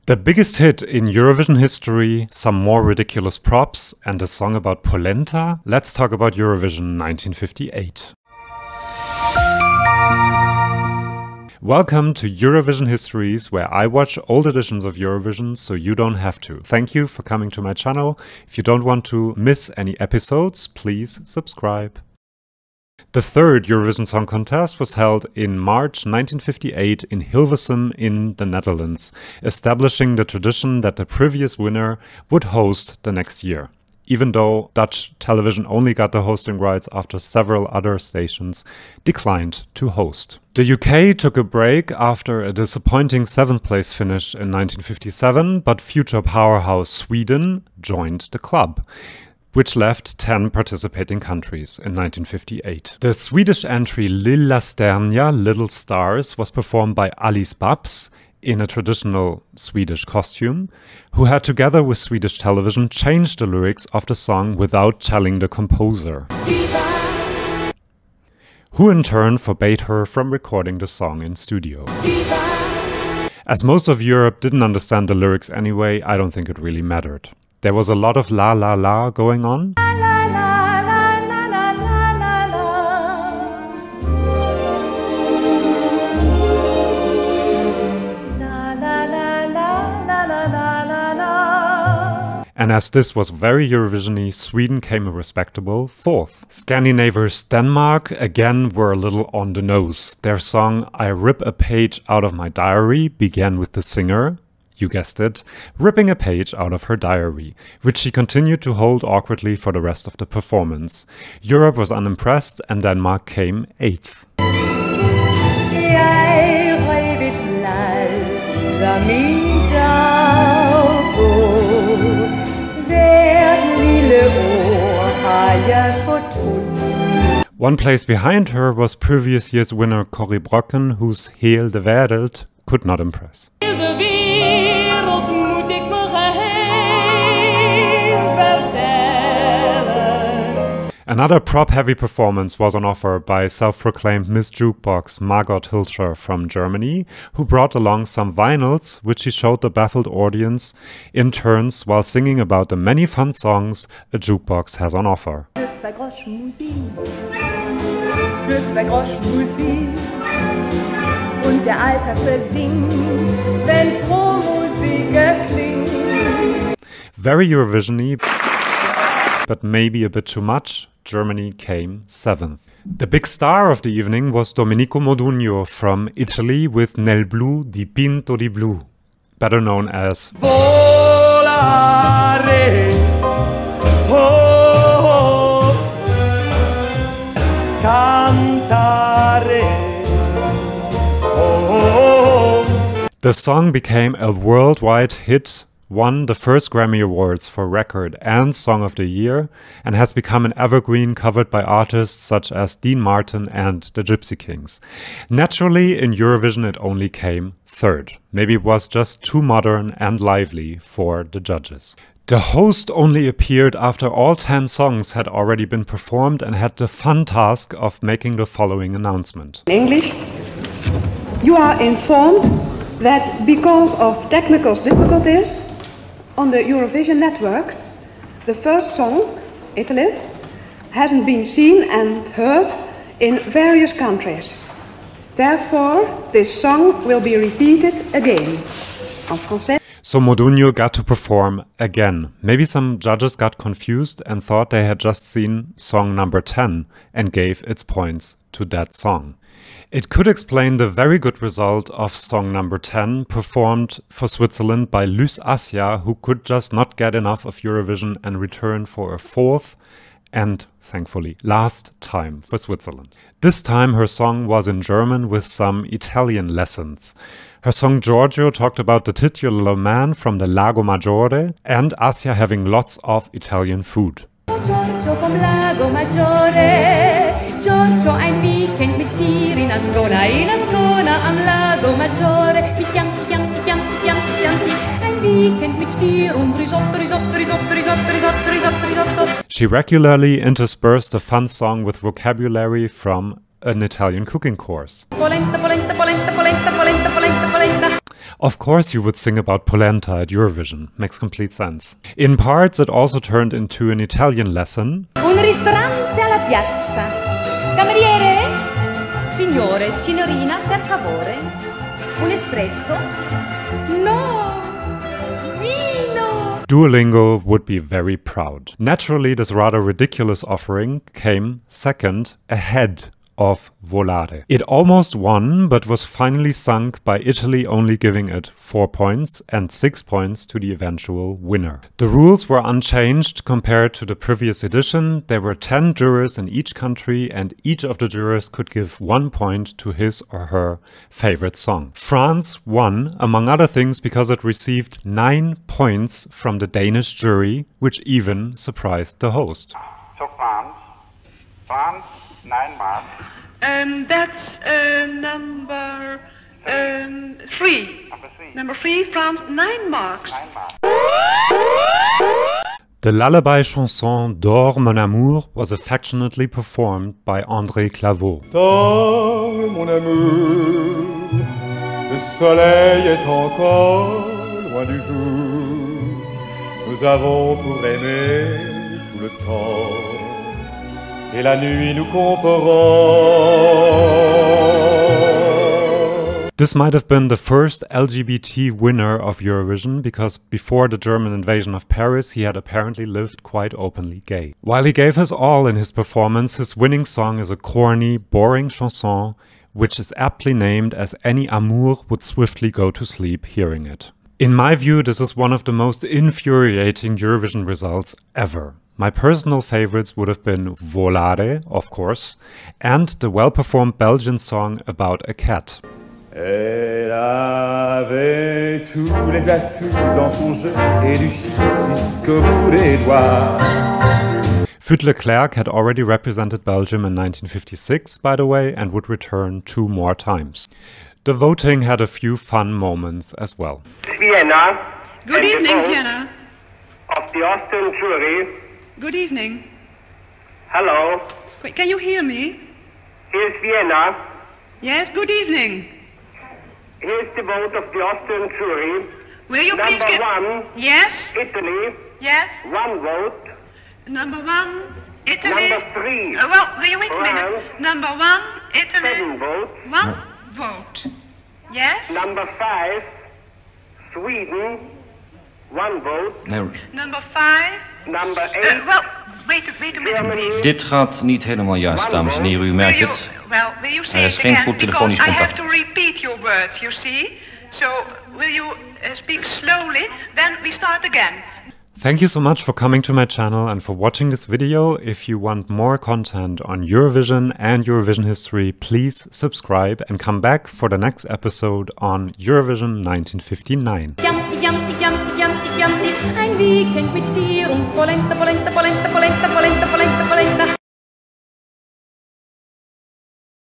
The biggest hit in Eurovision history, some more ridiculous props, and a song about polenta? Let's talk about Eurovision 1958. Welcome to Eurovision Histories, where I watch old editions of Eurovision so you don't have to. Thank you for coming to my channel. If you don't want to miss any episodes, please subscribe. The third Eurovision Song Contest was held in March 1958 in Hilversum in the Netherlands, establishing the tradition that the previous winner would host the next year, even though Dutch television only got the hosting rights after several other stations declined to host. The UK took a break after a disappointing 7th place finish in 1957, but future powerhouse Sweden joined the club, which left 10 participating countries in 1958. The Swedish entry Lilla Stjärna, Little Stars, was performed by Alice Babs in a traditional Swedish costume, who had, together with Swedish television, changed the lyrics of the song without telling the composer, who in turn forbade her from recording the song in studio. As most of Europe didn't understand the lyrics anyway, I don't think it really mattered. There was a lot of la la la going on. And as this was very Eurovision-y, Sweden came a respectable 4th. Scandinavians Denmark again were a little on the nose. Their song I Rip a Page Out of My Diary began with the singer, you guessed it, ripping a page out of her diary, which she continued to hold awkwardly for the rest of the performance. Europe was unimpressed and Denmark came 8th. One place behind her was previous year's winner Corrie Brokken, whose Heel de Wereld could not impress. Another prop-heavy performance was on offer by self-proclaimed Miss Jukebox Margot Hilscher from Germany, who brought along some vinyls, which she showed the baffled audience in turns while singing about the many fun songs a jukebox has on offer. Und der Alltag versinkt, wenn frohe Musik erklingt. Very Eurovision-y, but maybe a bit too much. Germany came 7th. The big star of the evening was Dominico Modugno from Italy with Nel blu dipinto di blu, better known as Volare, oh, cantare. The song became a worldwide hit, won the first Grammy Awards for Record and Song of the Year, and has become an evergreen covered by artists such as Dean Martin and the Gypsy Kings. Naturally, in Eurovision it only came 3rd. Maybe it was just too modern and lively for the judges. The host only appeared after all 10 songs had already been performed and had the fun task of making the following announcement. In English, you are informed that because of technical difficulties on the Eurovision network, the first song, Italy, hasn't been seen and heard in various countries. Therefore, this song will be repeated again. En français. So Modugno got to perform again. Maybe some judges got confused and thought they had just seen song number 10 and gave its points to that song. It could explain the very good result of song number 10 performed for Switzerland by Lys Assia, who could just not get enough of Eurovision and return for a 4th and, thankfully, last time for Switzerland. This time her song was in German with some Italian lessons. Her song Giorgio talked about the titular man from the Lago Maggiore and Assia having lots of Italian food. Giorgio vom Lago Maggiore, Giorgio ein Weekend mit dir in Ascona am Lago Maggiore, mit Chianti, Chianti, Chianti, Chianti, Chianti, ein Weekend mit dir und Risotto, Risotto, Risotto, Risotto, Risotto, Risotto, Risotto. She regularly interspersed a fun song with vocabulary from an Italian cooking course. Polenta, polenta, polenta, polenta, polenta, polenta, polenta. Of course you would sing about polenta at Eurovision. Makes complete sense. In parts it also turned into an Italian lesson. Un ristorante alla piazza. Cameriere? Signore, signorina, per favore. Un espresso? No! Vino! Duolingo would be very proud. Naturally, this rather ridiculous offering came second, ahead of Volare. It almost won, but was finally sunk by Italy only giving it 4 points and 6 points to the eventual winner. The rules were unchanged compared to the previous edition. There were 10 jurors in each country and each of the jurors could give 1 point to his or her favorite song. France won, among other things, because it received 9 points from the Danish jury, which even surprised the host. So France, 9 marks. That's number 3. Number 3, France, 9 marks. 9 marks. The lullaby chanson Dors mon amour was affectionately performed by André Claveau. Dors, mon amour, le soleil est encore loin du jour. Nous avons pour aimer tout le temps, et la nuit nous comparons. This might have been the first LGBT winner of Eurovision, because before the German invasion of Paris he had apparently lived quite openly gay. While he gave his all in his performance, his winning song is a corny, boring chanson, which is aptly named as any amour would swiftly go to sleep hearing it. In my view, this is one of the most infuriating Eurovision results ever. My personal favorites would have been Volare, of course, and the well-performed Belgian song about a cat. Elle avait tous les atouts dans son jeu et du chic jusqu'au bout des doigts. Fut Leclerc had already represented Belgium in 1956, by the way, and would return 2 more times. The voting had a few fun moments as well. Vienna. Good evening, Vienna. Of the Austrian jury. Good evening. Hello. Wait, can you hear me? Here's Vienna. Yes, good evening. Here's the vote of the Austrian jury. Will you please Number get... 1, Yes, Italy. yes. 1 vote. Number 1, Italy. Number 3, Well, will you wait a minute? France. Number 1, Italy. 7 votes. 1 vote. Yes. Number 5, Sweden. 1 vote. Nee, Number 5. Number 8, Well, wait a minute, please. dit gaat niet helemaal juist, dames en heren. U merkt het. Well, will you say Er is it geen again? goed Because telefonisch I have contact. to repeat your words, you see. So, will you speak slowly? Then we start again. Thank you so much for coming to my channel and for watching this video. If you want more content on Eurovision and Eurovision history, please subscribe and come back for the next episode on Eurovision 1959. Chianti, chianti, chianti, chianti, chianti, ein Weekend mit dir und Polenta, Polenta, Polenta, Polenta.